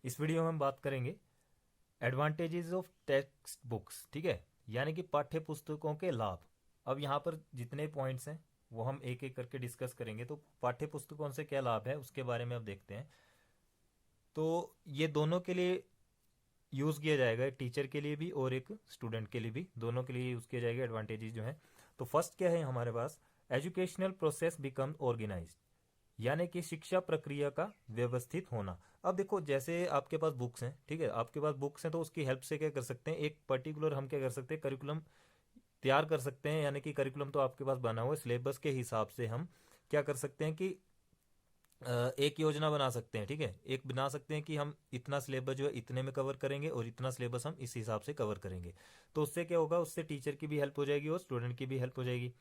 इस वीडियो में हम बात करेंगे एडवांटेजेस ऑफ टेक्स्ट बुक्स, ठीक है, यानी कि पाठ्य पुस्तकों के लाभ। अब यहाँ पर जितने पॉइंट्स हैं वो हम एक एक करके डिस्कस करेंगे। तो पाठ्य पुस्तकों से क्या लाभ है उसके बारे में अब देखते हैं। तो ये दोनों के लिए यूज़ किया जाएगा, एक टीचर के लिए भी और एक स्टूडेंट के लिए भी, दोनों के लिए यूज़ किया जाएगा एडवांटेजेस जो हैं। तो फर्स्ट क्या है हमारे पास, एजुकेशनल प्रोसेस बिकम ऑर्गेनाइज्ड, यानी कि शिक्षा प्रक्रिया का व्यवस्थित होना। अब देखो जैसे आपके पास बुक्स हैं, ठीक है, आपके पास बुक्स हैं तो उसकी हेल्प से क्या कर सकते हैं, एक पर्टिकुलर हम क्या कर सकते हैं, करिकुलम तैयार कर सकते हैं। यानी कि करिकुलम तो आपके पास बना हुआ है, सिलेबस के हिसाब से हम क्या कर सकते हैं कि एक योजना बना सकते हैं, ठीक है, एक बना सकते हैं कि हम इतना सिलेबस जो है इतने में कवर करेंगे और इतना सिलेबस हम इस हिसाब से कवर करेंगे। तो उससे क्या होगा, उससे टीचर की भी हेल्प हो जाएगी और स्टूडेंट की भी हेल्प हो जाएगी,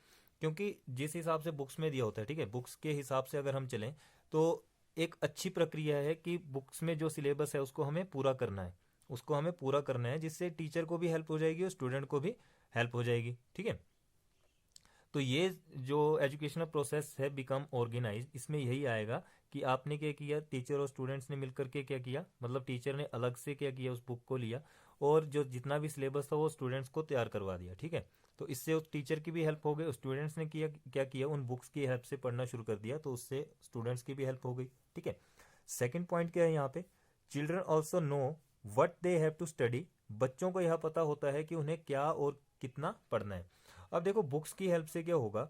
क्योंकि जिस हिसाब से बुक्स में दिया होता है, ठीक है, बुक्स के हिसाब से अगर हम चलें तो एक अच्छी प्रक्रिया है कि बुक्स में जो सिलेबस है उसको हमें पूरा करना है, उसको हमें पूरा करना है, जिससे टीचर को भी हेल्प हो जाएगी और स्टूडेंट को भी हेल्प हो जाएगी, ठीक है। तो ये जो एजुकेशनल प्रोसेस है बिकम ऑर्गेनाइज, इसमें यही आएगा कि आपने क्या किया, टीचर और स्टूडेंट्स ने मिलकर के क्या किया, मतलब टीचर ने अलग से क्या किया, उस बुक को लिया और जो जितना भी सिलेबस था वो स्टूडेंट्स को तैयार करवा दिया, ठीक है। तो इससे उस टीचर की भी हेल्प हो गई, स्टूडेंट्स ने किया क्या किया, उन बुक्स की हेल्प से पढ़ना शुरू कर दिया, तो उससे स्टूडेंट्स की भी हेल्प हो गई, ठीक है। सेकेंड पॉइंट क्या है यहाँ पे, children also know what they have to study, बच्चों को यह पता होता है कि उन्हें क्या और कितना पढ़ना है। अब देखो बुक्स की हेल्प से क्या होगा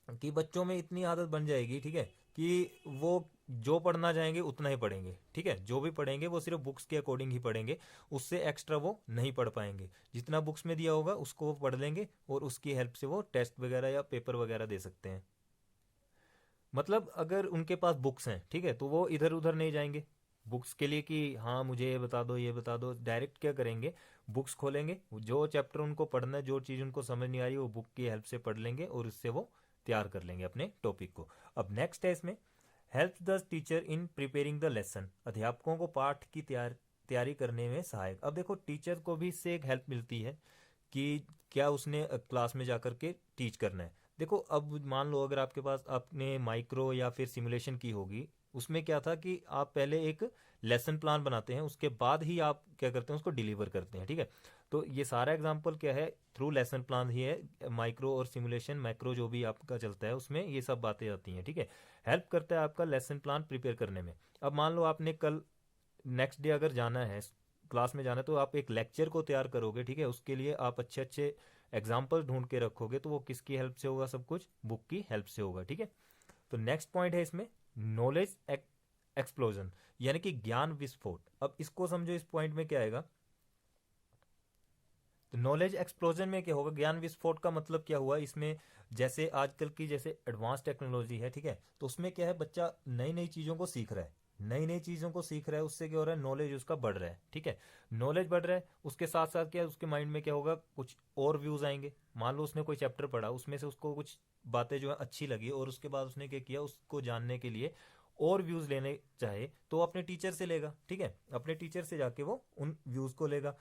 कि बच्चों में इतनी आदत बन जाएगी, ठीक है, कि वो जो पढ़ना चाहेंगे उतना ही पढ़ेंगे, ठीक है, जो भी पढ़ेंगे वो सिर्फ बुक्स के अकॉर्डिंग ही पढ़ेंगे, उससे एक्स्ट्रा वो नहीं पढ़ पाएंगे। जितना बुक्स में दिया होगा उसको वो पढ़ लेंगे और उसकी हेल्प से वो टेस्ट वगैरह या पेपर वगैरह दे सकते हैं। मतलब अगर उनके पास बुक्स हैं, ठीक है, तो वो इधर उधर नहीं जाएंगे बुक्स के लिए कि हाँ मुझे ये बता दो ये बता दो, डायरेक्ट क्या करेंगे, बुक्स खोलेंगे, जो चैप्टर उनको पढ़ना है, जो चीज़ उनको समझ नहीं आ रही वो बुक की हेल्प से पढ़ लेंगे और उससे वो तैयार कर लेंगे अपने टॉपिक को। अब नेक्स्ट है इसमें, help the teacher in preparing the lesson, अध्यापकों को पाठ की तैयारी करने में सहायक। अब देखो टीचर को भी इससे एक हेल्प मिलती है कि क्या उसने क्लास में जाकर के टीच करना है। देखो अब मान लो अगर आपके पास आपने माइक्रो या फिर सिमुलेशन की होगी, उसमें क्या था कि आप पहले एक लेसन प्लान बनाते हैं, उसके बाद ही आप क्या करते हैं, उसको डिलीवर करते हैं, ठीक है। तो ये सारा एग्जांपल क्या है, थ्रू लेसन प्लान ही है। माइक्रो और सिमुलेशन, माइक्रो जो भी आपका चलता है उसमें ये सब बातें आती हैं, ठीक है, हेल्प करता है आपका लेसन प्लान प्रिपेयर करने में। अब मान लो आपने कल नेक्स्ट डे अगर जाना है क्लास में जाना है तो आप एक लेक्चर को तैयार करोगे, ठीक है, उसके लिए आप अच्छे अच्छे एग्जाम्पल ढूंढ के रखोगे, तो वो किसकी हेल्प से होगा, सब कुछ बुक की हेल्प से होगा, ठीक है। तो नेक्स्ट पॉइंट है इसमें, नॉलेज एक्सप्लोजन, यानी कि ज्ञान विस्फोट। अब इसको समझो, इस पॉइंट में क्या आएगा, तो नॉलेज एक्सप्लोजन में क्या होगा, ज्ञान विस्फोट का मतलब क्या हुआ इसमें, जैसे आजकल की जैसे एडवांस टेक्नोलॉजी है, ठीक है, तो उसमें क्या है, बच्चा नई नई चीज़ों को सीख रहा है, नई नई चीज़ों को सीख रहा है, उससे क्या हो रहा है, नॉलेज उसका बढ़ रहा है, ठीक है। नॉलेज बढ़ रहा है, उसके साथ साथ क्या उसके माइंड में क्या होगा, कुछ और व्यूज़ आएंगे। मान लो उसने कोई चैप्टर पढ़ा, उसमें से उसको कुछ बातें जो है अच्छी लगी और उसके बाद उसने क्या किया, उसको जानने के लिए और व्यूज़ लेने चाहे तो अपने टीचर से लेगा, ठीक है, अपने टीचर से जाके वो उन व्यूज़ को लेगा।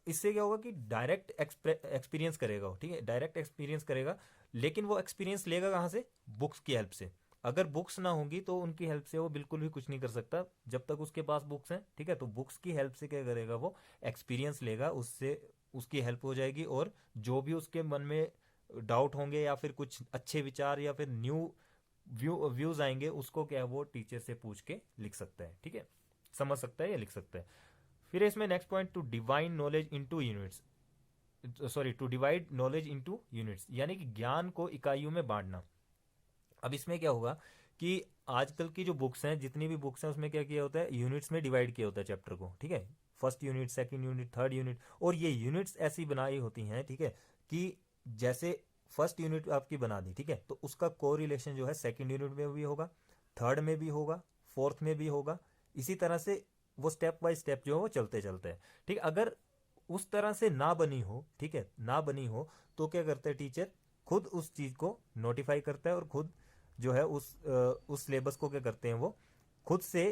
इससे क्या होगा कि डायरेक्ट एक्सपीरियंस करेगा वो, ठीक है, डायरेक्ट एक्सपीरियंस करेगा, लेकिन वो एक्सपीरियंस लेगा कहाँ से, बुक्स की हेल्प से। अगर बुक्स ना होंगी तो उनकी हेल्प से वो बिल्कुल भी कुछ नहीं कर सकता, जब तक उसके पास बुक्स हैं, ठीक है। तो बुक्स की हेल्प से क्या करेगा, वो एक्सपीरियंस लेगा, उससे उसकी हेल्प हो जाएगी और जो भी उसके मन में डाउट होंगे या फिर कुछ अच्छे विचार या फिर न्यू व्यूज आएंगे, उसको क्या है वो टीचर से पूछ के लिख सकता है, ठीक है, समझ सकता है या लिख सकता है। फिर इसमें next point, to divine knowledge into units, sorry to divide knowledge into units, यानी कि ज्ञान को इकाइयों में बांटना। अब इसमें क्या होगा कि आजकल की जो बुक्स हैं, जितनी भी बुक्स हैं, उसमें क्या किया होता है, यूनिट्स में डिवाइड किया होता है चैप्टर को, ठीक है, first unit, second unit, third unit, और ये यूनिट्स ऐसी बनाई होती हैं, ठीक है, कि जैसे फर्स्ट यूनिट आपकी बना दी, ठीक है, तो उसका कोरिलेशन जो है सेकंड यूनिट में भी होगा, थर्ड में भी होगा, फोर्थ में भी होगा, इसी तरह से वो स्टेप बाय स्टेप जो है वो चलते चलते हैं, ठीक है। अगर उस तरह से ना बनी हो, ठीक है, ना बनी हो, तो क्या करते हैं टीचर, खुद उस चीज को नोटिफाई करता है और खुद जो है उस सिलेबस को क्या करते हैं, वो खुद से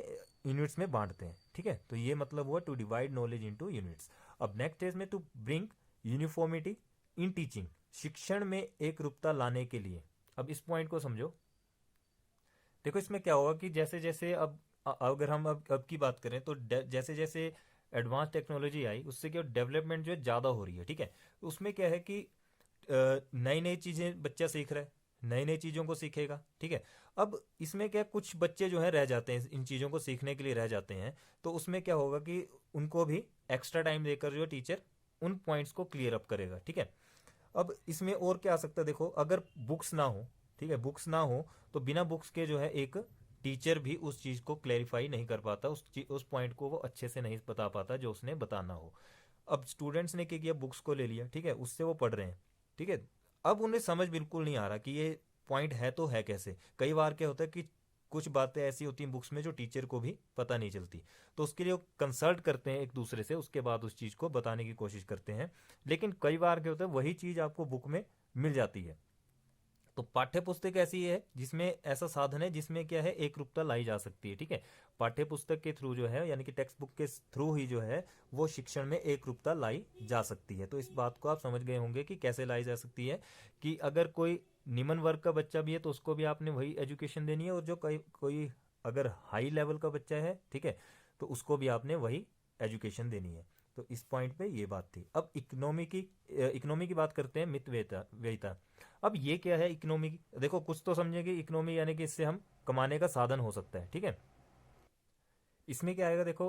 यूनिट्स में बांटते हैं, ठीक है। तो ये मतलब हुआ to divide knowledge into units. अब नेक्स्ट है में to bring uniformity in teaching, शिक्षण में एक रूपता लाने के लिए। अब इस पॉइंट को समझो, देखो इसमें क्या होगा कि जैसे जैसे अब अगर हम अब की बात करें तो जैसे जैसे एडवांस टेक्नोलॉजी आई उससे क्या डेवलपमेंट जो है ज़्यादा हो रही है, ठीक है। तो उसमें क्या है कि नई नई चीज़ें बच्चा सीख रहा है, नई नई चीज़ों को सीखेगा, ठीक है। अब इसमें क्या कुछ बच्चे जो है रह जाते हैं, इन चीज़ों को सीखने के लिए रह जाते हैं। तो उसमें क्या होगा कि उनको भी एक्स्ट्रा टाइम देकर जो टीचर उन पॉइंट्स को क्लियर अप करेगा, ठीक है। अब इसमें और क्या आ सकता है, देखो अगर बुक्स ना हो, ठीक है, बुक्स ना हो तो बिना बुक्स के जो है एक टीचर भी उस चीज़ को क्लैरिफाई नहीं कर पाता, उस पॉइंट को वो अच्छे से नहीं बता पाता जो उसने बताना हो। अब स्टूडेंट्स ने क्या किया, बुक्स को ले लिया, ठीक है, उससे वो पढ़ रहे हैं, ठीक है। अब उन्हें समझ बिल्कुल नहीं आ रहा कि ये पॉइंट है तो है कैसे। कई बार क्या होता है कि कुछ बातें ऐसी होती हैं बुक्स में जो टीचर को भी पता नहीं चलती, तो उसके लिए वो कंसल्ट करते हैं एक दूसरे से, उसके बाद उस चीज़ को बताने की कोशिश करते हैं। लेकिन कई बार क्या होता है वही चीज़ आपको बुक में मिल जाती है। तो पाठ्य पुस्तक ऐसी है जिसमें ऐसा साधन है जिसमें क्या है एक रूपता लाई जा सकती है, ठीक है। पाठ्य पुस्तक के थ्रू जो है यानी कि टेक्स्ट बुक के थ्रू ही जो है वो शिक्षण में एक रूपता लाई जा सकती है। तो इस बात को आप समझ गए होंगे कि कैसे लाई जा सकती है, कि अगर कोई निम्न वर्ग का बच्चा भी है तो उसको भी आपने वही एजुकेशन देनी है, और जो कोई अगर हाई लेवल का बच्चा है, ठीक है, तो उसको भी आपने वही एजुकेशन देनी है। तो इस पॉइंट पे ये बात थी। अब इकोनॉमी की बात करते हैं, मित व्ययिता व्ययिता। अब ये क्या है इकोनॉमी की, देखो कुछ तो समझेंगे इकोनॉमी यानी कि इससे हम कमाने का साधन हो सकता है, ठीक है। इसमें क्या आएगा, देखो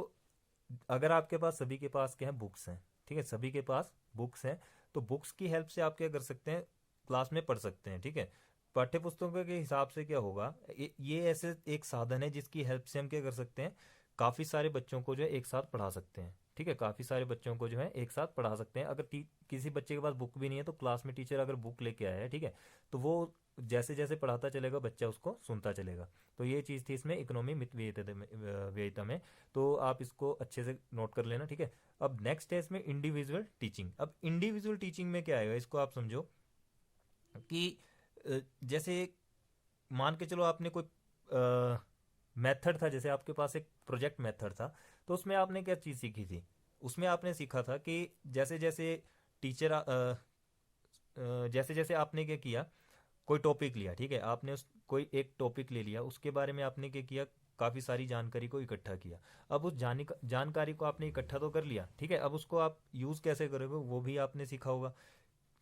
अगर आपके पास सभी के पास क्या है बुक्स हैं, ठीक है, सभी के पास बुक्स हैं, तो बुक्स की हेल्प से आप क्या कर सकते हैं, क्लास में पढ़ सकते हैं, ठीक है। पाठ्य पुस्तकों के हिसाब से क्या होगा, ये ऐसे एक साधन है जिसकी हेल्प से हम क्या कर सकते हैं, काफ़ी सारे बच्चों को जो है एक साथ पढ़ा सकते हैं, ठीक है। काफ़ी सारे बच्चों को जो है एक साथ पढ़ा सकते हैं। अगर किसी बच्चे के पास बुक भी नहीं है तो क्लास में टीचर अगर बुक लेके आया है, ठीक है, तो वो जैसे जैसे पढ़ाता चलेगा बच्चा उसको सुनता चलेगा। तो ये चीज़ थी इसमें इकोनॉमी मित व्ययिता में। तो आप इसको अच्छे से नोट कर लेना, ठीक है। अब नेक्स्ट है इसमें इंडिविजुअल टीचिंग। अब इंडिविजुअल टीचिंग में क्या आएगा, इसको आप समझो कि जैसे मान के चलो आपने कोई मेथड था, जैसे आपके पास एक प्रोजेक्ट मेथड था, तो उसमें आपने क्या चीज़ सीखी थी, उसमें आपने सीखा था कि जैसे जैसे टीचर जैसे जैसे आपने क्या किया, कोई टॉपिक लिया, ठीक है, आपने उस कोई एक टॉपिक ले लिया, उसके बारे में आपने क्या किया, काफ़ी सारी जानकारी को इकट्ठा किया। अब उस जानकारी को आपने इकट्ठा तो कर लिया, ठीक है, अब उसको आप यूज़ कैसे करोगे वो भी आपने सीखा होगा।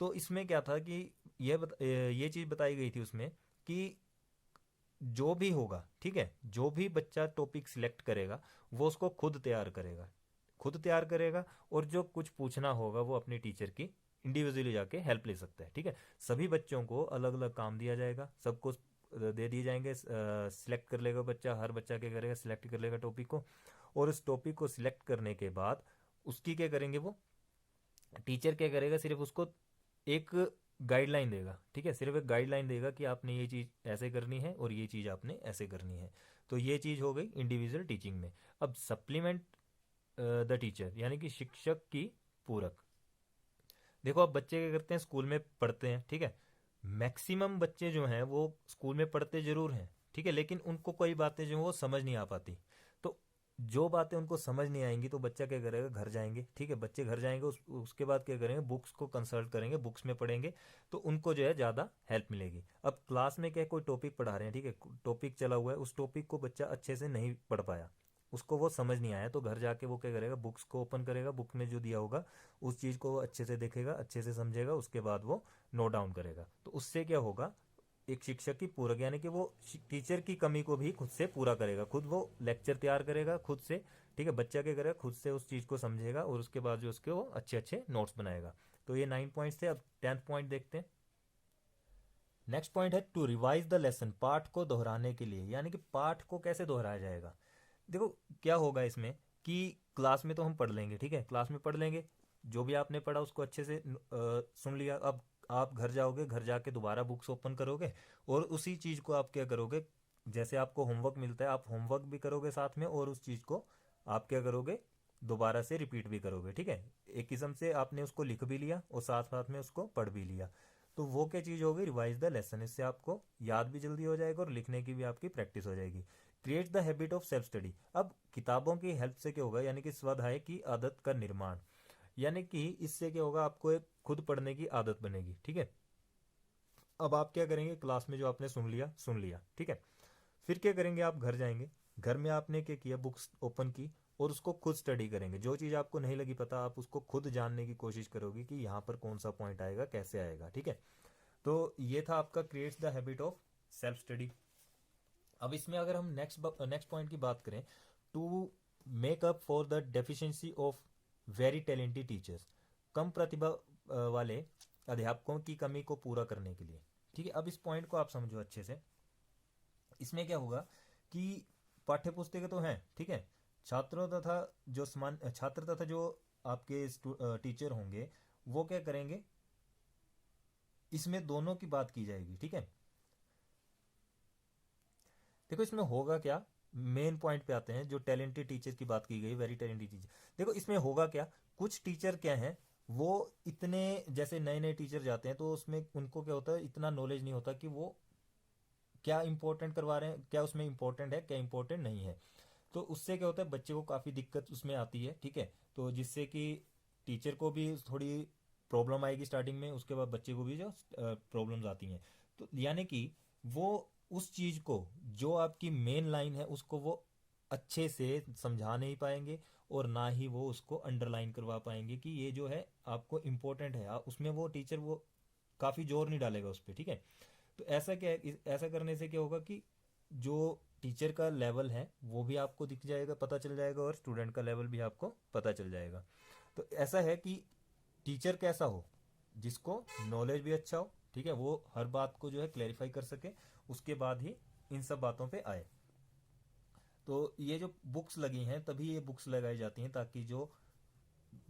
तो इसमें क्या था कि ये चीज़ बताई गई थी उसमें कि जो भी होगा, ठीक है, जो भी बच्चा टॉपिक सिलेक्ट करेगा वो उसको खुद तैयार करेगा, खुद तैयार करेगा। और जो कुछ पूछना होगा वो अपने टीचर की इंडिविजुअली जाके हेल्प ले सकता है, ठीक है। सभी बच्चों को अलग अलग काम दिया जाएगा, सबको दे दिए जाएंगे, सिलेक्ट कर लेगा बच्चा, हर बच्चा क्या करेगा, सिलेक्ट कर लेगा टॉपिक को। और उस टॉपिक को सिलेक्ट करने के बाद उसकी क्या करेंगे, वो टीचर क्या करेगा, सिर्फ उसको एक गाइडलाइन देगा, ठीक है, सिर्फ एक गाइडलाइन देगा कि आपने ये चीज़ ऐसे करनी है और ये चीज़ आपने ऐसे करनी है। तो ये चीज़ हो गई इंडिविजुअल टीचिंग में। अब सप्लीमेंट द टीचर यानी कि शिक्षक की पूरक। देखो अब बच्चे क्या करते हैं, स्कूल में पढ़ते हैं, ठीक है, मैक्सिमम बच्चे जो हैं वो स्कूल में पढ़ते जरूर हैं, ठीक है, लेकिन उनको कोई बातें जो हैं वो समझ नहीं आ पाती। तो जो बातें उनको समझ नहीं आएंगी तो बच्चा क्या करेगा, घर जाएंगे, ठीक है, बच्चे घर जाएंगे, उसके बाद क्या करेंगे, बुक्स को कंसल्ट करेंगे, बुक्स में पढ़ेंगे, तो उनको जो है ज़्यादा हेल्प मिलेगी। अब क्लास में क्या कोई टॉपिक पढ़ा रहे हैं, ठीक है, टॉपिक चला हुआ है, उस टॉपिक को बच्चा अच्छे से नहीं पढ़ पाया, उसको वो समझ नहीं आया, तो घर जाके वो क्या करेगा, बुक्स को ओपन करेगा, बुक में जो दिया होगा उस चीज़ को वो अच्छे से देखेगा, अच्छे से समझेगा, उसके बाद वो नोट डाउन करेगा। तो उससे क्या होगा, एक शिक्षक की पूरक यानी कि वो टीचर की कमी को भी खुद से पूरा करेगा, खुद वो लेक्चर तैयार करेगा खुद से, ठीक है, बच्चा क्या करेगा, खुद से उस चीज़ को समझेगा और उसके बाद जो उसके वो अच्छे अच्छे नोट्स बनाएगा। तो ये 9 पॉइंट्स थे। अब 10th पॉइंट देखते हैं। नेक्स्ट पॉइंट है टू रिवाइज द लेसन, पाठ को दोहराने के लिए, यानी कि पाठ को कैसे दोहराया जाएगा। देखो क्या होगा इसमें कि क्लास में तो हम पढ़ लेंगे, ठीक है, क्लास में पढ़ लेंगे, जो भी आपने पढ़ा उसको अच्छे से सुन लिया। अब आप घर जाओगे, घर जाके दोबारा बुक्स ओपन करोगे और उसी चीज़ को आप क्या करोगे, जैसे आपको होमवर्क मिलता है आप होमवर्क भी करोगे साथ में, और उस चीज़ को आप क्या करोगे, दोबारा से रिपीट भी करोगे, ठीक है। एक किस्म से आपने उसको लिख भी लिया और साथ साथ में उसको पढ़ भी लिया। तो वो क्या चीज़ होगी, रिवाइज द लेसन, इससे आपको याद भी जल्दी हो जाएगा और लिखने की भी आपकी प्रैक्टिस हो जाएगी। Create the habit of self study. अब किताबों की हेल्प से क्या होगा, यानी कि स्वाध्याय की आदत का निर्माण, यानी कि इससे क्या होगा, आपको एक खुद पढ़ने की आदत बनेगी, ठीक है। अब आप क्या करेंगे, क्लास में जो आपने सुन लिया, ठीक है, फिर क्या करेंगे, आप घर जाएंगे, घर में आपने क्या किया, बुक्स ओपन की और उसको खुद स्टडी करेंगे। जो चीज़ आपको नहीं लगी पता, आप उसको खुद जानने की कोशिश करोगे कि यहाँ पर कौन सा पॉइंट आएगा, कैसे आएगा, ठीक है। तो ये था आपका creates the habit of self study. अब इसमें अगर हम नेक्स्ट पॉइंट की बात करें, to make up for the deficiency of very talented teachers, कम प्रतिभा वाले अध्यापकों की कमी को पूरा करने के लिए, ठीक है। अब इस पॉइंट को आप समझो अच्छे से। इसमें क्या होगा कि पाठ्य पुस्तकें तो हैं, ठीक है, छात्रों तथा जो समान छात्र तथा जो आपके टीचर होंगे वो क्या करेंगे, इसमें दोनों की बात की जाएगी, ठीक है। देखो इसमें होगा क्या, मेन पॉइंट पे आते हैं, जो टैलेंटेड टीचर की बात की गई, वेरी टैलेंटेड टीचर। देखो इसमें होगा क्या, कुछ टीचर क्या हैं, वो इतने, जैसे नए नए टीचर जाते हैं तो उसमें उनको क्या होता है, इतना नॉलेज नहीं होता कि वो क्या इंपॉर्टेंट करवा रहे हैं, क्या उसमें इंपॉर्टेंट है, क्या इंपॉर्टेंट नहीं है। तो उससे क्या होता है, बच्चे को काफ़ी दिक्कत उसमें आती है, ठीक है। तो जिससे कि टीचर को भी थोड़ी प्रॉब्लम आएगी स्टार्टिंग में, उसके बाद बच्चे को भी जो प्रॉब्लम्स आती हैं। तो यानी कि वो उस चीज़ को, जो आपकी मेन लाइन है, उसको वो अच्छे से समझा नहीं पाएंगे और ना ही वो उसको अंडरलाइन करवा पाएंगे कि ये जो है आपको इम्पोर्टेंट है। उसमें वो टीचर वो काफ़ी जोर नहीं डालेगा उस पर, ठीक है। तो ऐसा क्या है, ऐसा करने से क्या होगा कि जो टीचर का लेवल है वो भी आपको दिख जाएगा, पता चल जाएगा, और स्टूडेंट का लेवल भी आपको पता चल जाएगा। तो ऐसा है कि टीचर कैसा हो, जिसको नॉलेज भी अच्छा हो, ठीक है, वो हर बात को जो है क्लैरिफाई कर सके, उसके बाद ही इन सब बातों पे आए। तो ये जो बुक्स लगी हैं, तभी ये बुक्स लगाई जाती हैं ताकि जो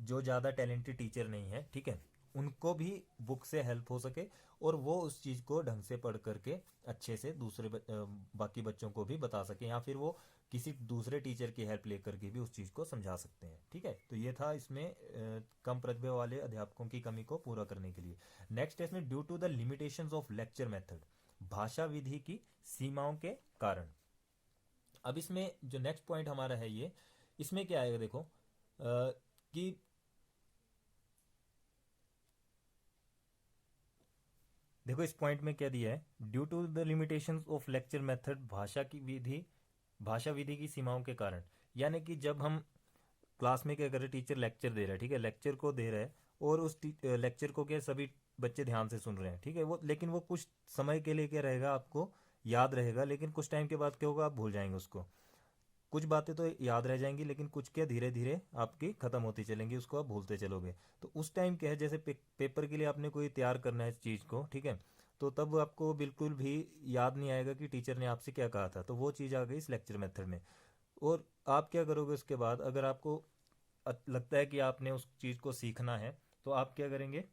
जो ज़्यादा टैलेंटेड टीचर नहीं है, ठीक है, उनको भी बुक से हेल्प हो सके और वो उस चीज़ को ढंग से पढ़ करके अच्छे से बाकी बच्चों को भी बता सके, या फिर वो किसी दूसरे टीचर की हेल्प लेकर के भी उस चीज़ को समझा सकते हैं, ठीक है। तो ये था इसमें कम प्रतिभा वाले अध्यापकों की कमी को पूरा करने के लिए। नेक्स्ट है इसमें, due to the limitations of lecture method, भाषा विधि की सीमाओं के कारण। अब इसमें जो नेक्स्ट पॉइंट हमारा है ये, इसमें क्या आएगा देखो, कि देखो इस पॉइंट में क्या दिया है, due to the limitations of lecture method, भाषा विधि की सीमाओं के कारण। यानी कि जब हम क्लास में क्या कर रहे हैं, टीचर लेक्चर दे रहा है, ठीक है, लेक्चर को दे रहा है और उस लेक्चर को क्या सभी बच्चे ध्यान से सुन रहे हैं, ठीक है, वो लेकिन वो कुछ समय के लिए क्या रहेगा, आपको याद रहेगा, लेकिन कुछ टाइम के बाद क्या होगा, आप भूल जाएंगे उसको। कुछ बातें तो याद रह जाएंगी, लेकिन कुछ क्या धीरे धीरे आपकी खत्म होती चलेंगी, उसको आप भूलते चलोगे। तो उस टाइम क्या है, जैसे पेपर के लिए आपने कोई तैयार करना है इस चीज़ को, ठीक है, तो तब आपको बिल्कुल भी याद नहीं आएगा कि टीचर ने आपसे क्या कहा था। तो वो चीज़ आ गई इस लेक्चर मेथड में। और आप क्या करोगे उसके बाद, अगर आपको लगता है कि आपने उस चीज़ को सीखना है, तो आप क्या करेंगे,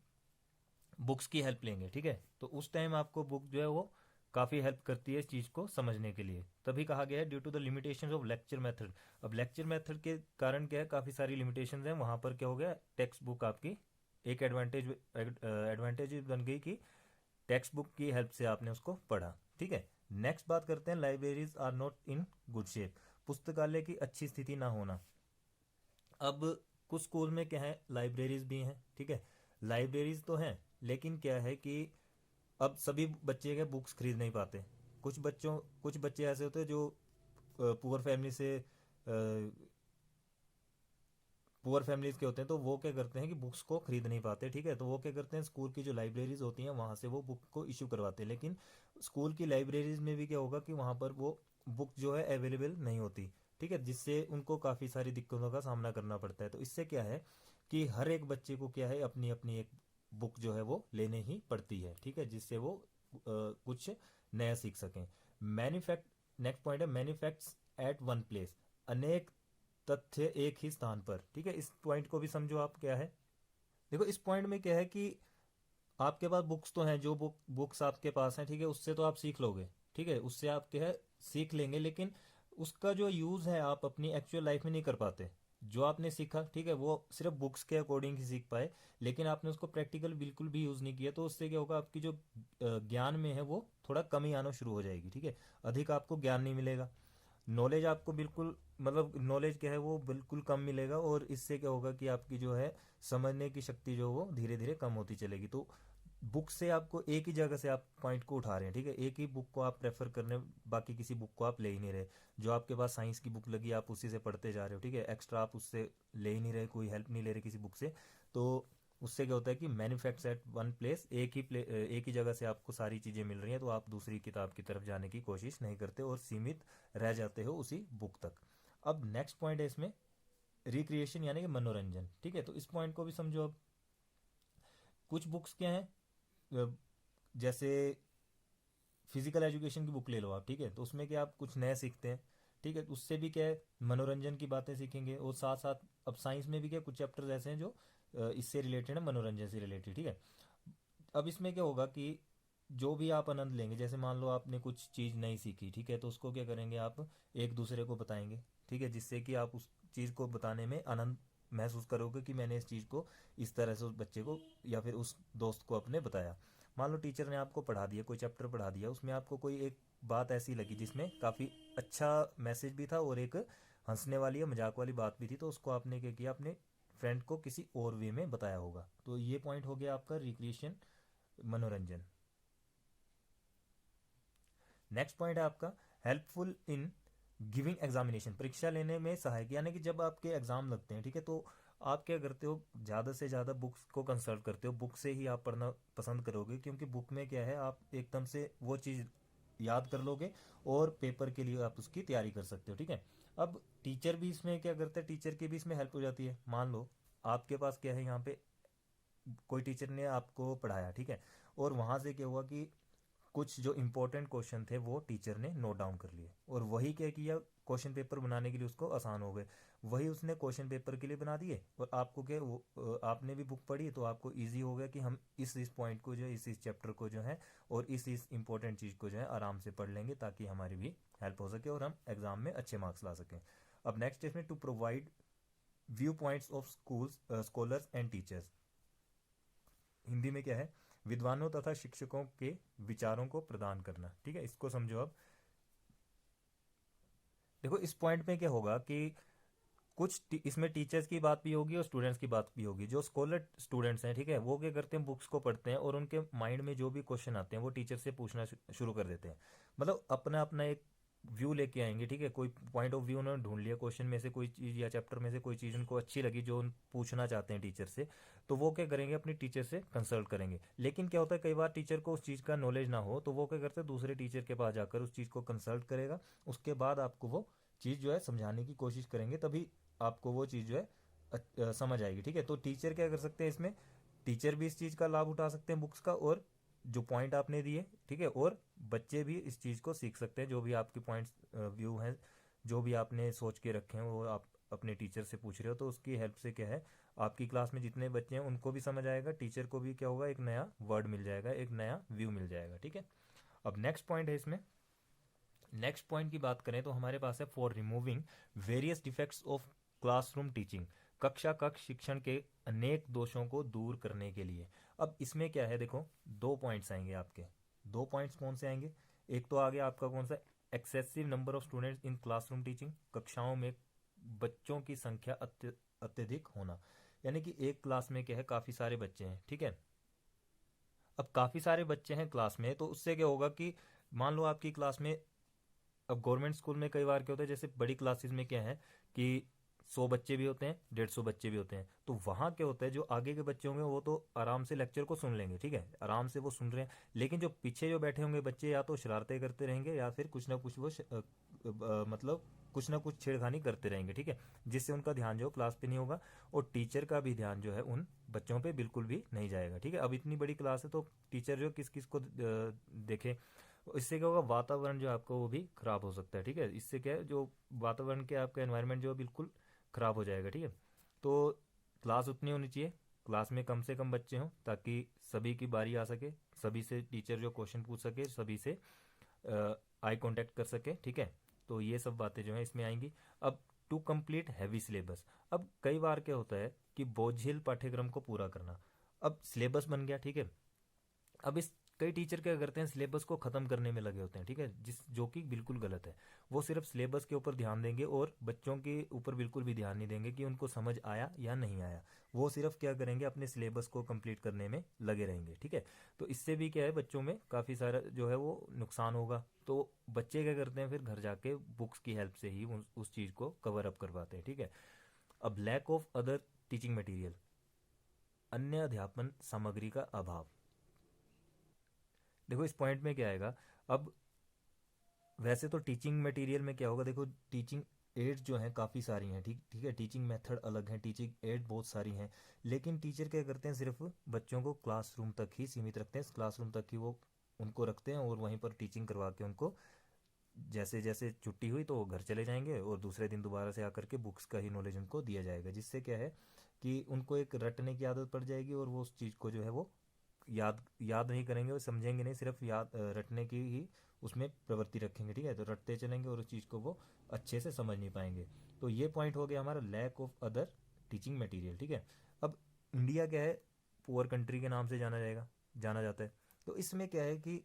बुक्स की हेल्प लेंगे, ठीक है। तो उस टाइम आपको बुक जो है वो काफ़ी हेल्प करती है इस चीज़ को समझने के लिए। तभी कहा गया है due to the limitations of lecture method. अब लेक्चर मेथड के कारण क्या है, काफ़ी सारी लिमिटेशंस हैं, वहाँ पर क्या हो गया, टेक्स्ट बुक आपकी एक एडवांटेज बन गई कि टेक्स्ट बुक की हेल्प से आपने उसको पढ़ा, ठीक है। नेक्स्ट बात करते हैं, libraries are not in good shape, पुस्तकालय की अच्छी स्थिति ना होना। अब कुछ स्कूल में क्या है, लाइब्रेरीज भी हैं, ठीक है, लाइब्रेरीज तो हैं, लेकिन क्या है कि अब सभी बच्चे के बुक्स खरीद नहीं पाते। कुछ बच्चे ऐसे होते हैं जो पुअर फैमिली से पुअर फैमिलीज के होते हैं, तो वो क्या करते हैं कि बुक्स को खरीद नहीं पाते, ठीक है। तो वो क्या करते हैं, स्कूल की जो लाइब्रेरीज होती हैं वहाँ से वो बुक को इशू करवाते हैं। लेकिन स्कूल की लाइब्रेरीज में भी क्या होगा कि वहाँ पर वो बुक जो है अवेलेबल नहीं होती, ठीक है, जिससे उनको काफ़ी सारी दिक्कतों का सामना करना पड़ता है। तो इससे क्या है कि हर एक बच्चे को क्या है, अपनी अपनी एक बुक जो है वो लेने ही पड़ती है, ठीक है, जिससे वो कुछ नया सीख सकें। मैन्युफैक्ट नेक्स्ट पॉइंट है, मैन्युफैक्ट्स एट वन प्लेस, अनेक तथ्य एक ही स्थान पर, ठीक है। इस पॉइंट को भी समझो आप, क्या है, देखो इस पॉइंट में क्या है कि आपके पास बुक्स तो हैं, जो बुक्स आपके पास हैं, ठीक है, उससे तो आप सीख लोगे, ठीक है, उससे आप क्या है सीख लेंगे, लेकिन उसका जो यूज़ है आप अपनी एक्चुअल लाइफ में नहीं कर पाते। जो आपने सीखा, ठीक है, वो सिर्फ बुक्स के अकॉर्डिंग ही सीख पाए, लेकिन आपने उसको प्रैक्टिकल बिल्कुल भी यूज़ नहीं किया। तो उससे क्या होगा, आपकी जो ज्ञान में है वो थोड़ा कमी आना शुरू हो जाएगी, ठीक है, अधिक आपको ज्ञान नहीं मिलेगा, नॉलेज आपको बिल्कुल, मतलब नॉलेज क्या है वो बिल्कुल कम मिलेगा, और इससे क्या होगा कि आपकी जो है समझने की शक्ति जो वो धीरे धीरे कम होती चलेगी। तो बुक से आपको एक ही जगह से आप पॉइंट को उठा रहे हैं, ठीक है, एक ही बुक को आप प्रेफर करने, बाकी किसी बुक को आप ले ही नहीं रहे। जो आपके पास साइंस की बुक लगी आप उसी से पढ़ते जा रहे हो, ठीक है, एक्स्ट्रा आप उससे ले ही नहीं रहे, कोई हेल्प नहीं ले रहे किसी बुक से। तो उससे क्या होता है कि मैन्युफैक्चर्स एट वन प्लेस, एक ही जगह से आपको सारी चीज़ें मिल रही हैं, तो आप दूसरी किताब की तरफ जाने की कोशिश नहीं करते और सीमित रह जाते हो उसी बुक तक। अब नेक्स्ट पॉइंट है इसमें रिक्रिएशन यानी कि मनोरंजन, ठीक है। तो इस पॉइंट को भी समझो। अब कुछ बुक्स क्या हैं, जैसे फिजिकल एजुकेशन की बुक ले लो आप, ठीक है, तो उसमें क्या आप कुछ नया सीखते हैं, ठीक है, तो उससे भी क्या है मनोरंजन की बातें सीखेंगे। और साथ साथ अब साइंस में भी क्या कुछ चैप्टर्स ऐसे हैं जो इससे रिलेटेड है, मनोरंजन से रिलेटेड, ठीक है। अब इसमें क्या होगा कि जो भी आप आनंद लेंगे, जैसे मान लो आपने कुछ चीज़ नहीं सीखी, ठीक है, तो उसको क्या करेंगे आप एक दूसरे को बताएंगे, ठीक है, जिससे कि आप उस चीज़ को बताने में आनंद महसूस करोगे कि मैंने इस चीज़ को इस तरह से उस बच्चे को या फिर उस दोस्त को अपने बताया। मान लो टीचर ने आपको पढ़ा दिया, कोई चैप्टर पढ़ा दिया, उसमें आपको कोई एक बात ऐसी लगी जिसमें काफ़ी अच्छा मैसेज भी था और एक हंसने वाली या मजाक वाली बात भी थी, तो उसको आपने क्या किया, अपने फ्रेंड को किसी और वे में बताया होगा। तो ये पॉइंट हो गया आपका रिक्रिएशन, मनोरंजन। नेक्स्ट पॉइंट है आपका हेल्पफुल इन गिविंग एग्जामिनेशन, परीक्षा लेने में सहायक, यानी कि जब आपके एग्जाम लगते हैं, ठीक है, तो आप क्या करते हो, ज़्यादा से ज़्यादा बुक्स को कंसल्ट करते हो, बुक से ही आप पढ़ना पसंद करोगे, क्योंकि बुक में क्या है आप एकदम से वो चीज़ याद कर लोगे और पेपर के लिए आप उसकी तैयारी कर सकते हो, ठीक है। अब टीचर भी इसमें क्या करते हैं, टीचर की भी इसमें हेल्प हो जाती है। मान लो आपके पास क्या है, यहाँ पे कोई टीचर ने आपको पढ़ाया, ठीक है, और वहाँ से क्या हुआ कि कुछ जो इंपॉर्टेंट क्वेश्चन थे वो टीचर ने नोट डाउन कर लिए, और वही क्या किया, क्वेश्चन पेपर बनाने के लिए उसको आसान हो गए, वही उसने क्वेश्चन पेपर के लिए बना दिए। और आपको क्या आपने भी बुक पढ़ी तो आपको इजी हो गया कि हम इस पॉइंट को जो है, इस चैप्टर को जो है और इस इंपॉर्टेंट चीज़ को जो है आराम से पढ़ लेंगे, ताकि हमारी भी हेल्प हो सके और हम एग्जाम में अच्छे मार्क्स ला सकें। अब नेक्स्ट इसमें to provide viewpoints of schools scholars and teachers, Hindi में क्या है, विद्वानों तथा शिक्षकों के विचारों को प्रदान करना, ठीक है, इसको समझो। अब देखो इस पॉइंट में क्या होगा कि इसमें टीचर्स की बात भी होगी और स्टूडेंट्स की बात भी होगी। जो स्कॉलर स्टूडेंट्स हैं, ठीक है, वो क्या करते हैं, बुक्स को पढ़ते हैं और उनके माइंड में जो भी क्वेश्चन आते हैं वो टीचर से पूछना शुरू कर देते हैं, मतलब अपना अपना एक व्यू लेके आएंगे, ठीक है, कोई पॉइंट ऑफ व्यू उन्होंने ढूंढ लिया, क्वेश्चन में से कोई चीज़ या चैप्टर में से कोई चीज़ उनको अच्छी लगी जो उन पूछना चाहते हैं टीचर से, तो वो क्या करेंगे, अपनी टीचर से कंसल्ट करेंगे। लेकिन क्या होता है कई बार टीचर को उस चीज़ का नॉलेज ना हो, तो वो क्या करते हैं, दूसरे टीचर के पास जाकर उस चीज़ को कंसल्ट करेगा, उसके बाद आपको वो चीज़ जो है समझाने की कोशिश करेंगे, तभी आपको वो चीज़ जो है समझ आएगी, ठीक है। तो टीचर क्या कर सकते हैं इसमें, टीचर भी इस चीज़ का लाभ उठा सकते हैं बुक्स का, और जो पॉइंट आपने दिए, ठीक है, और बच्चे भी इस चीज़ को सीख सकते हैं, जो भी आपके पॉइंट्स व्यू हैं, जो भी आपने सोच के रखे हैं वो आप अपने टीचर से पूछ रहे हो, तो उसकी हेल्प से क्या है, आपकी क्लास में जितने बच्चे हैं उनको भी समझ आएगा, टीचर को भी क्या होगा, एक नया वर्ड मिल जाएगा, एक नया व्यू मिल जाएगा, ठीक है। अब नेक्स्ट पॉइंट है इसमें, नेक्स्ट पॉइंट की बात करें तो हमारे पास है for removing various defects of classroom teaching, कक्षा कक्ष शिक्षण के अनेक दोषों को दूर करने के लिए। अब इसमें क्या है, देखो दो पॉइंट्स आएंगे आपके, दो पॉइंट्स कौन से आएंगे, एक तो आ गया आपका कौन सा, excessive number of students in classroom teaching, कक्षाओं में बच्चों की संख्या अत्यधिक होना, यानी कि एक क्लास में क्या है काफ़ी सारे बच्चे हैं, ठीक है। अब काफ़ी सारे बच्चे हैं क्लास में, तो उससे क्या होगा कि मान लो आपकी क्लास में, अब गवर्नमेंट स्कूल में कई बार क्या होता है, जैसे बड़ी क्लासेस में क्या है कि 100 बच्चे भी होते हैं, 150 बच्चे भी होते हैं, तो वहाँ क्या होता है, जो आगे के बच्चे होंगे वो तो आराम से लेक्चर को सुन लेंगे, ठीक है, आराम से वो सुन रहे हैं, लेकिन जो पीछे जो बैठे होंगे बच्चे या तो शरारतें करते रहेंगे या फिर कुछ ना कुछ वो मतलब कुछ ना कुछ छेड़खानी करते रहेंगे, ठीक है, जिससे उनका ध्यान जो क्लास पे नहीं होगा और टीचर का भी ध्यान जो है उन बच्चों पे बिल्कुल भी नहीं जाएगा, ठीक है। अब इतनी बड़ी क्लास है तो टीचर जो किस किस को देखे, इससे क्या होगा, वातावरण जो आपका वो भी खराब हो सकता है, ठीक है, इससे क्या है, जो वातावरण के आपका एनवायरनमेंट जो है बिल्कुल खराब हो जाएगा, ठीक है। तो क्लास उतनी होनी चाहिए, क्लास में कम से कम बच्चे हों, ताकि सभी की बारी आ सके, सभी से टीचर जो क्वेश्चन पूछ सके, सभी से आई कांटेक्ट कर सके, ठीक है। तो ये सब बातें जो है इसमें आएंगी। अब टू कंप्लीट हैवी सिलेबस, अब कई बार क्या होता है कि बोझिल पाठ्यक्रम को पूरा करना, अब सिलेबस बन गया, ठीक है, अब इस कई टीचर क्या करते हैं, सिलेबस को ख़त्म करने में लगे होते हैं, ठीक है, जो कि बिल्कुल गलत है। वो सिर्फ सिलेबस के ऊपर ध्यान देंगे और बच्चों के ऊपर बिल्कुल भी ध्यान नहीं देंगे कि उनको समझ आया या नहीं आया। वो सिर्फ क्या करेंगे, अपने सिलेबस को कंप्लीट करने में लगे रहेंगे, ठीक है। तो इससे भी क्या है, बच्चों में काफ़ी सारा जो है वो नुकसान होगा। तो बच्चे क्या करते हैं, फिर घर जाके बुक्स की हेल्प से ही उस चीज़ को कवर अप करवाते हैं, ठीक है। अब lack of other teaching material, अन्य अध्यापन सामग्री का अभाव। देखो इस पॉइंट में क्या आएगा, अब वैसे तो टीचिंग मटेरियल में क्या होगा, देखो टीचिंग एड्स जो हैं काफ़ी सारी हैं, ठीक ठीक है, टीचिंग मेथड अलग हैं, टीचिंग एड बहुत सारी हैं, लेकिन टीचर क्या करते हैं, सिर्फ बच्चों को क्लासरूम तक ही सीमित रखते हैं, क्लासरूम तक ही वो उनको रखते हैं और वहीं पर टीचिंग करवा के उनको जैसे जैसे छुट्टी हुई तो वो घर चले जाएंगे और दूसरे दिन दोबारा से आकर के बुक्स का ही नॉलेज उनको दिया जाएगा, जिससे क्या है कि उनको एक रटने की आदत पड़ जाएगी और वो उस चीज़ को जो है वो याद याद नहीं करेंगे और समझेंगे नहीं, सिर्फ याद रटने की ही उसमें प्रवृत्ति रखेंगे, ठीक है। तो रटते चलेंगे और उस चीज़ को वो अच्छे से समझ नहीं पाएंगे। तो ये पॉइंट हो गया हमारा lack of other teaching material, ठीक है। अब इंडिया क्या है, पुअर कंट्री के नाम से जाना जाता है। तो इसमें क्या है कि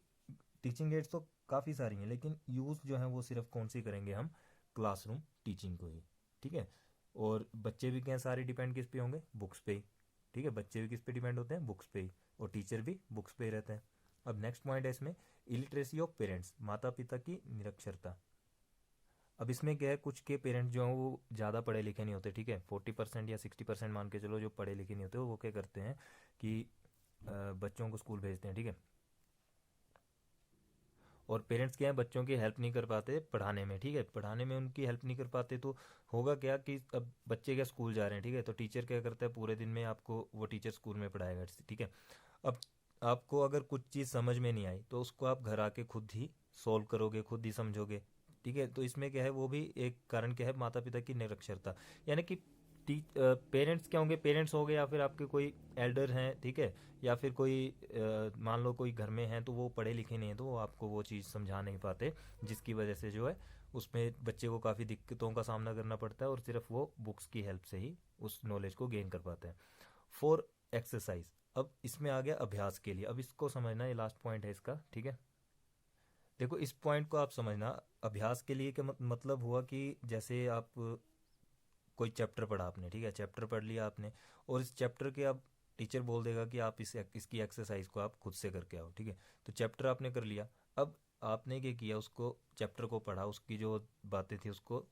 टीचिंग एड्स तो काफ़ी सारी हैं, लेकिन यूज़ जो है वो सिर्फ कौन सी करेंगे हम, क्लासरूम टीचिंग को ही, ठीक है। और बच्चे भी क्या सारे डिपेंड किस पे होंगे, बुक्स पे ही, ठीक है। बच्चे भी किस पे डिपेंड होते हैं, बुक्स पे ही, और टीचर भी बुक्स पे ही रहते हैं। अब नेक्स्ट पॉइंट है इसमें, इलिटरेसी ऑफ पेरेंट्स, माता पिता की निरक्षरता। अब इसमें क्या है, कुछ के पेरेंट्स जो हैं वो ज़्यादा पढ़े लिखे नहीं होते, ठीक है, 40% या 60% मान के चलो, जो पढ़े लिखे नहीं होते वो क्या करते हैं कि बच्चों को स्कूल भेजते हैं, ठीक है। और पेरेंट्स क्या है, बच्चों की हेल्प नहीं कर पाते पढ़ाने में, ठीक है, पढ़ाने में उनकी हेल्प नहीं कर पाते। तो होगा क्या कि अब बच्चे क्या स्कूल जा रहे हैं, ठीक है, तो टीचर क्या करता है, पूरे दिन में आपको वो टीचर स्कूल में पढ़ाएगा, ठीक है। अब आपको अगर कुछ चीज़ समझ में नहीं आई तो उसको आप घर आके खुद ही सॉल्व करोगे, खुद ही समझोगे, ठीक है। तो इसमें क्या है, वो भी एक कारण क्या है, माता पिता की निरक्षरता, यानी कि पेरेंट्स क्या होंगे, पेरेंट्स हो गए या फिर आपके कोई एल्डर हैं, ठीक है, या फिर कोई मान लो कोई घर में है तो वो पढ़े लिखे नहीं है, तो वो आपको वो चीज़ समझा नहीं पाते, जिसकी वजह से जो है उसमें बच्चे को काफ़ी दिक्कतों का सामना करना पड़ता है और सिर्फ वो बुक्स की हेल्प से ही उस नॉलेज को गेन कर पाते हैं। फॉर एक्सरसाइज, अब इसमें आ गया अभ्यास के लिए। अब इसको समझना, ये लास्ट पॉइंट है इसका, ठीक है। देखो इस पॉइंट को आप समझना, अभ्यास के लिए क्या मतलब हुआ कि जैसे आप कोई चैप्टर पढ़ा आपने, ठीक है, चैप्टर पढ़ लिया आपने, और इस चैप्टर के अब टीचर बोल देगा कि आप इसकी एक्सरसाइज को आप खुद से करके आओ, ठीक है। तो चैप्टर आपने कर लिया, अब आपने क्या किया, उसको चैप्टर को पढ़ा, उसकी जो बातें थी उसको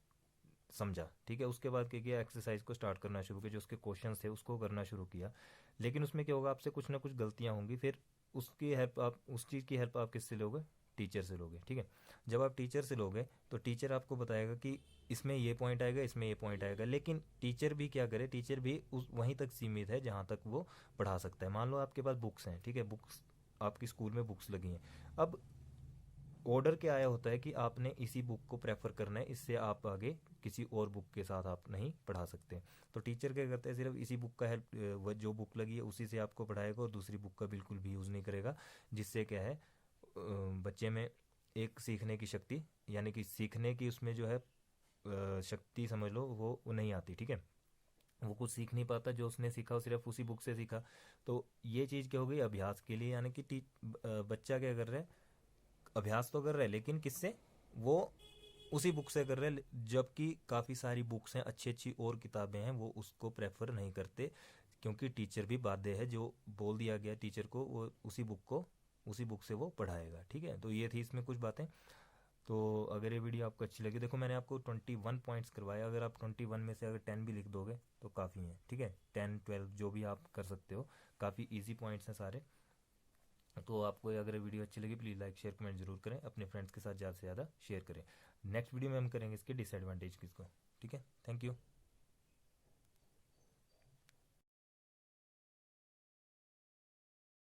समझा, ठीक है। उसके बाद क्या किया, एक्सरसाइज को स्टार्ट करना शुरू किया, जो उसके क्वेश्चन थे उसको करना शुरू किया। लेकिन उसमें क्या होगा, आपसे कुछ ना कुछ गलतियां होंगी, फिर उसकी हेल्प आप, उस चीज़ की हेल्प आप किससे लोगे, टीचर से लोगे, ठीक है। जब आप टीचर से लोगे तो टीचर आपको बताएगा कि इसमें ये पॉइंट आएगा, इसमें ये पॉइंट आएगा, लेकिन टीचर भी क्या करे, टीचर भी उस वहीं तक सीमित है जहाँ तक वो पढ़ा सकता है। मान लो आपके पास बुक्स हैं, ठीक है, बुक्स आपकी स्कूल में बुक्स लगी हैं। अब ऑर्डर क्या आया होता है कि आपने इसी बुक को प्रेफर करना है, इससे आप आगे किसी और बुक के साथ आप नहीं पढ़ा सकते। तो टीचर क्या करता है, सिर्फ इसी बुक का हेल्प, जो बुक लगी है उसी से आपको पढ़ाएगा और दूसरी बुक का बिल्कुल भी यूज़ नहीं करेगा, जिससे क्या है बच्चे में एक सीखने की शक्ति, यानी कि सीखने की उसमें जो है शक्ति समझ लो वो नहीं आती, ठीक है। वो कुछ सीख नहीं पाता, जो उसने सीखा वो सिर्फ उसी बुक से सीखा। तो ये चीज़ क्या हो गई, अभ्यास के लिए, यानी कि बच्चा क्या कर रहा है, अभ्यास तो कर रहे हैं लेकिन किससे, वो उसी बुक से कर रहे हैं, जबकि काफ़ी सारी बुक्स हैं, अच्छी अच्छी और किताबें हैं, वो उसको प्रेफर नहीं करते, क्योंकि टीचर भी बाध्य है, जो बोल दिया गया टीचर को वो उसी बुक से वो पढ़ाएगा, ठीक है। तो ये थी इसमें कुछ बातें। तो अगर ये वीडियो आपको अच्छी लगी, देखो मैंने आपको 21 पॉइंट्स करवाया, अगर आप 21 में से अगर 10 भी लिख दोगे तो काफ़ी है, ठीक है, 10 12 जो भी आप कर सकते हो, काफ़ी ईजी पॉइंट्स हैं सारे। तो आपको अगर वीडियो अच्छी लगी प्लीज़ लाइक शेयर कमेंट जरूर करें, अपने फ्रेंड्स के साथ ज़्यादा से ज़्यादा शेयर करें। नेक्स्ट वीडियो में हम करेंगे इसके डिसएडवांटेज किसको, ठीक है। Thank you.